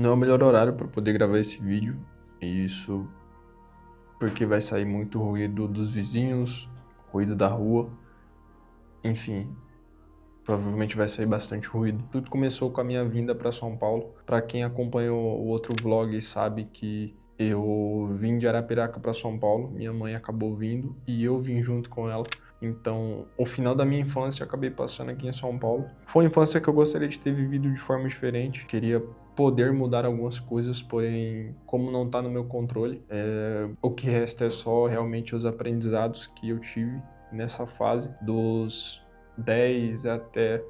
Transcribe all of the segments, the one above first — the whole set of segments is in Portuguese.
Não é o melhor horário para poder gravar esse vídeo, e isso porque vai sair muito ruído dos vizinhos, ruído da rua, enfim, provavelmente vai sair bastante ruído. Tudo começou com a minha vinda para São Paulo. Para quem acompanhou o outro vlog sabe que eu vim de Arapiraca para São Paulo, minha mãe acabou vindo e eu vim junto com ela. Então, o final da minha infância eu acabei passando aqui em São Paulo. Foi uma infância que eu gostaria de ter vivido de forma diferente. Queria poder mudar algumas coisas, porém, como não está no meu controle, o que resta é só realmente os aprendizados que eu tive nessa fase dos 10 até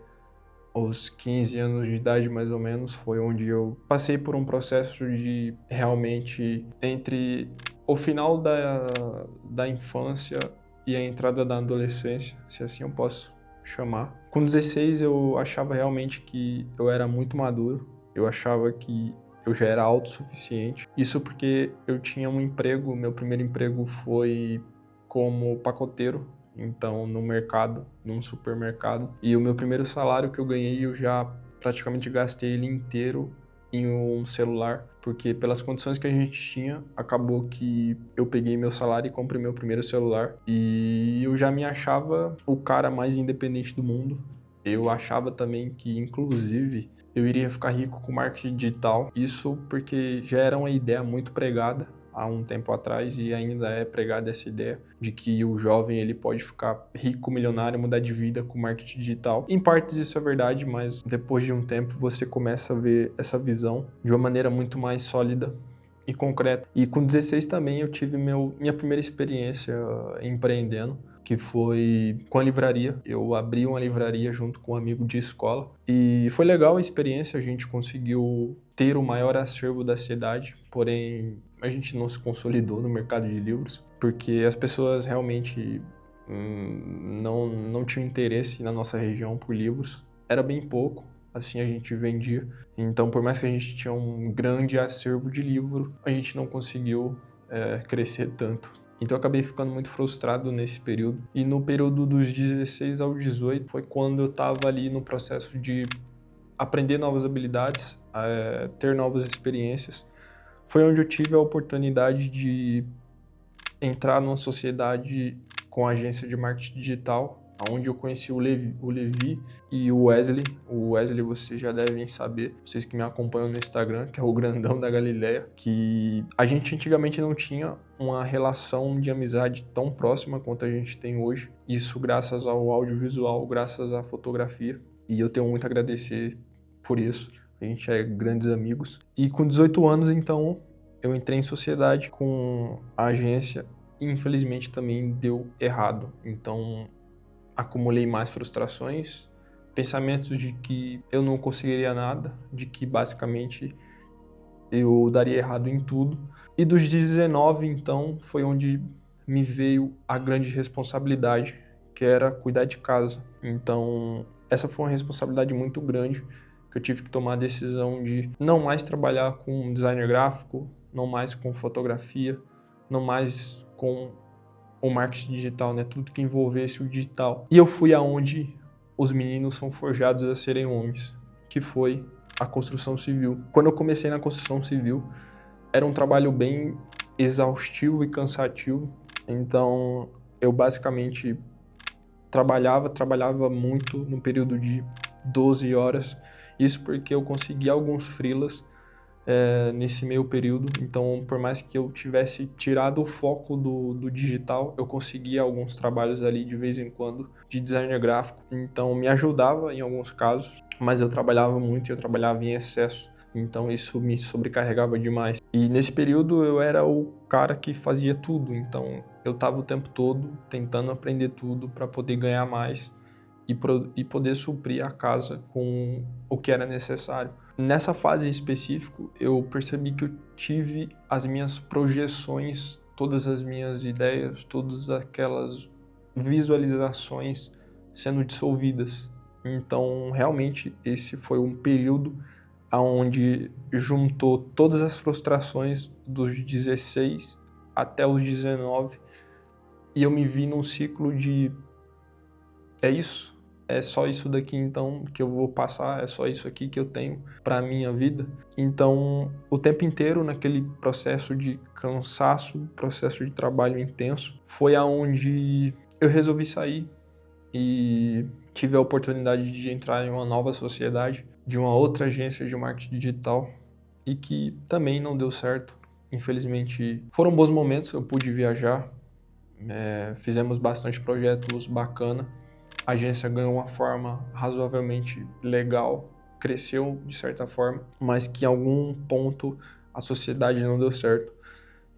os 15 anos de idade, mais ou menos, foi onde eu passei por um processo de realmente, entre o final da infância e a entrada da adolescência, se assim eu posso chamar. Com 16 eu achava realmente que eu era muito maduro, eu achava que eu já era autossuficiente. Isso porque eu tinha um emprego, meu primeiro emprego foi como pacoteiro, então no mercado, num supermercado. E o meu primeiro salário que eu ganhei, eu já praticamente gastei ele inteiro em um celular, porque pelas condições que a gente tinha, acabou que eu peguei meu salário e comprei meu primeiro celular. E eu já me achava o cara mais independente do mundo. Eu achava também que, inclusive, eu iria ficar rico com marketing digital. Isso porque já era uma ideia muito pregada há um tempo atrás e ainda é pregada essa ideia de que o jovem ele pode ficar rico, milionário, mudar de vida com marketing digital. Em partes isso é verdade, mas depois de um tempo você começa a ver essa visão de uma maneira muito mais sólida e concreta. E com 16 também eu tive minha primeira experiência empreendendo, que foi com a livraria. Eu abri uma livraria junto com um amigo de escola e foi legal a experiência, a gente conseguiu ter o maior acervo da cidade, porém a gente não se consolidou no mercado de livros, porque as pessoas realmente não tinham interesse na nossa região por livros, era bem pouco, assim a gente vendia. Então, por mais que a gente tinha um grande acervo de livro, a gente não conseguiu crescer tanto. Então eu acabei ficando muito frustrado nesse período. E no período dos 16 aos 18 foi quando eu estava ali no processo de aprender novas habilidades, ter novas experiências. Foi onde eu tive a oportunidade de entrar numa sociedade com a agência de marketing digital, onde eu conheci o Levi e o Wesley. O Wesley vocês já devem saber, vocês que me acompanham no Instagram, que é o grandão da Galileia, que a gente antigamente não tinha uma relação de amizade tão próxima quanto a gente tem hoje. Isso graças ao audiovisual, graças à fotografia. E eu tenho muito a agradecer por isso. A gente é grandes amigos. E com 18 anos, então, eu entrei em sociedade com a agência e infelizmente também deu errado. Então, acumulei mais frustrações, pensamentos de que eu não conseguiria nada, de que basicamente eu daria errado em tudo. E dos 19, então, foi onde me veio a grande responsabilidade, que era cuidar de casa. Então, essa foi uma responsabilidade muito grande, que eu tive que tomar a decisão de não mais trabalhar com designer gráfico, não mais com fotografia, não mais com o marketing digital, né? Tudo que envolvesse o digital. E eu fui aonde os meninos são forjados a serem homens, que foi a construção civil. Quando eu comecei na construção civil, era um trabalho bem exaustivo e cansativo. Então, eu basicamente trabalhava muito no período de 12 horas. Isso porque eu consegui alguns freelas nesse meio período. Então, por mais que eu tivesse tirado o foco do digital, eu conseguia alguns trabalhos ali de vez em quando de designer gráfico. Então, me ajudava em alguns casos, mas eu trabalhava muito e eu trabalhava em excesso. Então, isso me sobrecarregava demais. E nesse período, eu era o cara que fazia tudo. Então, eu estava o tempo todo tentando aprender tudo para poder ganhar mais e poder suprir a casa com o que era necessário. Nessa fase em específico, eu percebi que eu tive as minhas projeções, todas as minhas ideias, todas aquelas visualizações sendo dissolvidas. Então, realmente, esse foi um período onde juntou todas as frustrações dos 16 até os 19 e eu me vi num ciclo de é isso, é só isso daqui então que eu vou passar, é só isso aqui que eu tenho para minha vida. Então, o tempo inteiro naquele processo de cansaço, processo de trabalho intenso, foi aonde eu resolvi sair e tive a oportunidade de entrar em uma nova sociedade, de uma outra agência de marketing digital, e que também não deu certo. Infelizmente, foram bons momentos, eu pude viajar, fizemos bastante projetos bacana, a agência ganhou uma forma razoavelmente legal, cresceu de certa forma, mas que em algum ponto a sociedade não deu certo.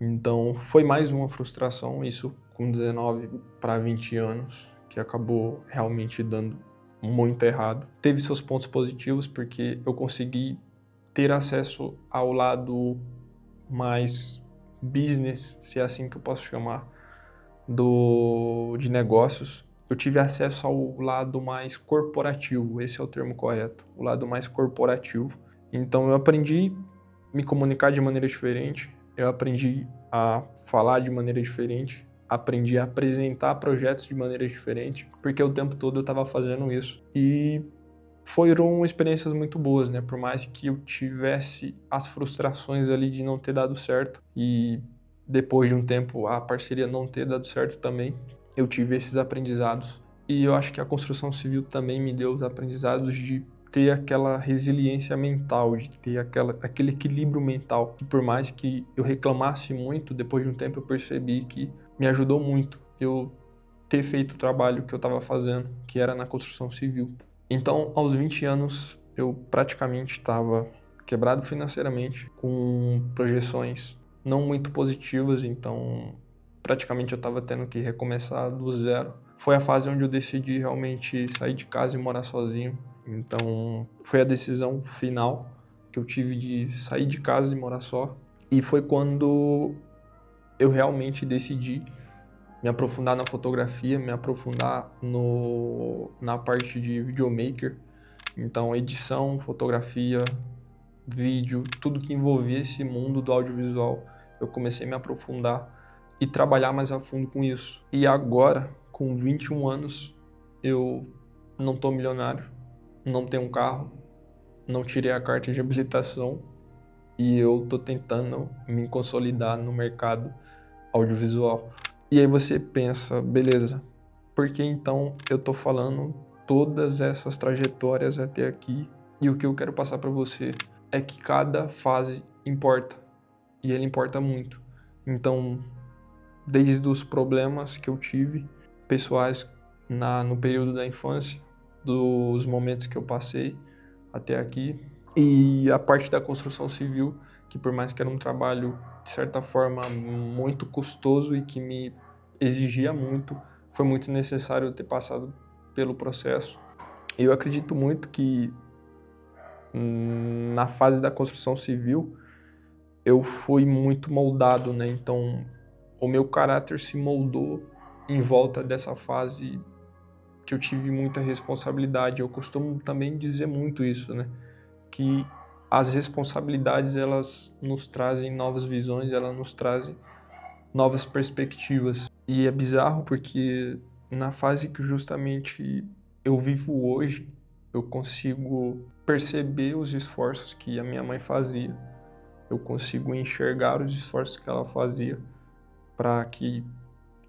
Então foi mais uma frustração, isso com 19 para 20 anos, que acabou realmente dando muito errado. Teve seus pontos positivos porque eu consegui ter acesso ao lado mais business, se é assim que eu posso chamar, de negócios. Eu tive acesso ao lado mais corporativo, esse é o termo correto, o lado mais corporativo. Então eu aprendi a me comunicar de maneira diferente, eu aprendi a falar de maneira diferente, aprendi a apresentar projetos de maneira diferente, porque o tempo todo eu estava fazendo isso. E foram experiências muito boas, né? Por mais que eu tivesse as frustrações ali de não ter dado certo e depois de um tempo a parceria não ter dado certo também, eu tive esses aprendizados. E eu acho que a construção civil também me deu os aprendizados de ter aquela resiliência mental, de ter aquele equilíbrio mental, que por mais que eu reclamasse muito, depois de um tempo eu percebi que me ajudou muito eu ter feito o trabalho que eu estava fazendo, que era na construção civil. Então, aos 20 anos, eu praticamente estava quebrado financeiramente, com projeções não muito positivas, então praticamente eu estava tendo que recomeçar do zero. Foi a fase onde eu decidi realmente sair de casa e morar sozinho. Então, foi a decisão final que eu tive de sair de casa e morar só. E foi quando eu realmente decidi me aprofundar na fotografia, me aprofundar na parte de videomaker. Então, edição, fotografia, vídeo, tudo que envolvia esse mundo do audiovisual, eu comecei a me aprofundar e trabalhar mais a fundo com isso. E agora, com 21 anos, eu não tô milionário, não tenho um carro, não tirei a carta de habilitação e eu tô tentando me consolidar no mercado audiovisual. E aí você pensa, beleza, por que então eu tô falando todas essas trajetórias até aqui? E o que eu quero passar para você é que cada fase importa, e ele importa muito. Então, desde os problemas que eu tive, pessoais no período da infância, dos momentos que eu passei até aqui, e a parte da construção civil, que por mais que era um trabalho, de certa forma, muito custoso e que me exigia muito, foi muito necessário eu ter passado pelo processo. Eu acredito muito que na fase da construção civil eu fui muito moldado, né? Então o meu caráter se moldou em volta dessa fase que eu tive muita responsabilidade. Eu costumo também dizer muito isso, né? Que as responsabilidades, elas nos trazem novas visões, elas nos trazem novas perspectivas. E é bizarro porque na fase que justamente eu vivo hoje, eu consigo perceber os esforços que a minha mãe fazia. Eu consigo enxergar os esforços que ela fazia para que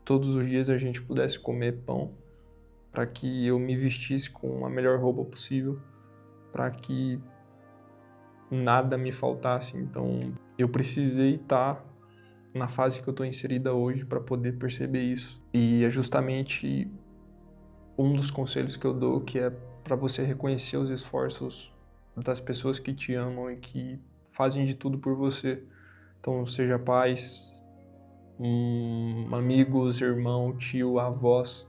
todos os dias a gente pudesse comer pão, para que eu me vestisse com a melhor roupa possível, para que nada me faltasse. Então, eu precisei estar na fase que eu estou inserida hoje para poder perceber isso. E é justamente um dos conselhos que eu dou, que é para você reconhecer os esforços das pessoas que te amam e que fazem de tudo por você. Então, seja pais, amigos, irmão, tio, avós,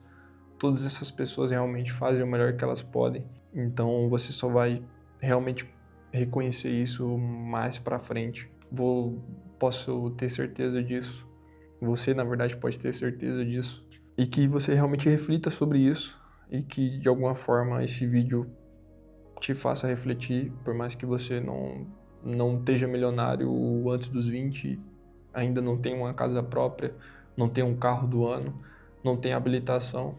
todas essas pessoas realmente fazem o melhor que elas podem. Então, você só vai realmente reconhecer isso mais para frente. Posso ter certeza disso. Você, na verdade, pode ter certeza disso. E que você realmente reflita sobre isso e que, de alguma forma, esse vídeo te faça refletir, por mais que você não esteja milionário antes dos 20, ainda não tenha uma casa própria, não tenha um carro do ano, não tenha habilitação.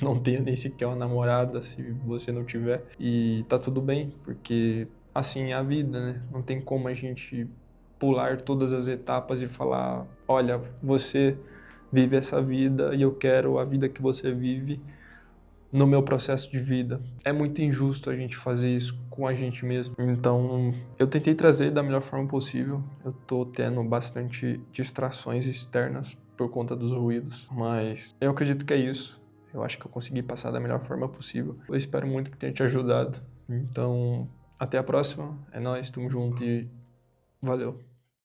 não tenha nem sequer uma namorada se você não tiver. E tá tudo bem, porque assim é a vida, né? Não tem como a gente pular todas as etapas e falar, olha, você vive essa vida e eu quero a vida que você vive no meu processo de vida. É muito injusto a gente fazer isso com a gente mesmo. Então, eu tentei trazer da melhor forma possível. Eu tô tendo bastante distrações externas por conta dos ruídos, mas eu acredito que é isso. Eu acho que eu consegui passar da melhor forma possível. Eu espero muito que tenha te ajudado. Então, até a próxima. É nóis, tamo junto e valeu.